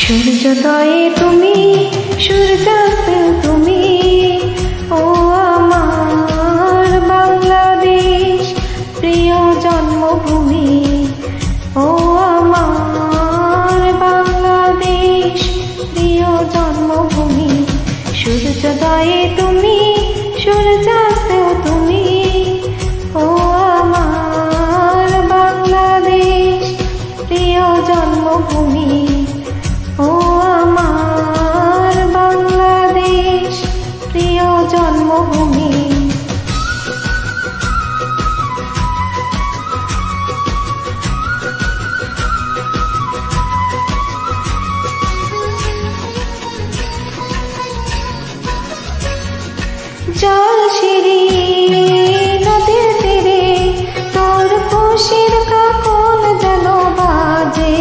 সূর্যোদয়ে তুমি, সূর্যাস্তে তুমি, ও আমার বাংলাদেশ প্রিয় জন্মভূমি। ও আমার বাংলাদেশ প্রিয় জন্মভূমি। সূর্যোদয়ে তুমি, সূর্যাস্তেও তুমি, ও আমার বাংলাদেশ প্রিয় জন্মভূমি। ও আমার বাংলাদেশ প্রিয় জন্মভূমি। জল সিঁড়ি নদীর তীরে তোর খুশির কাকন যেন বাজে।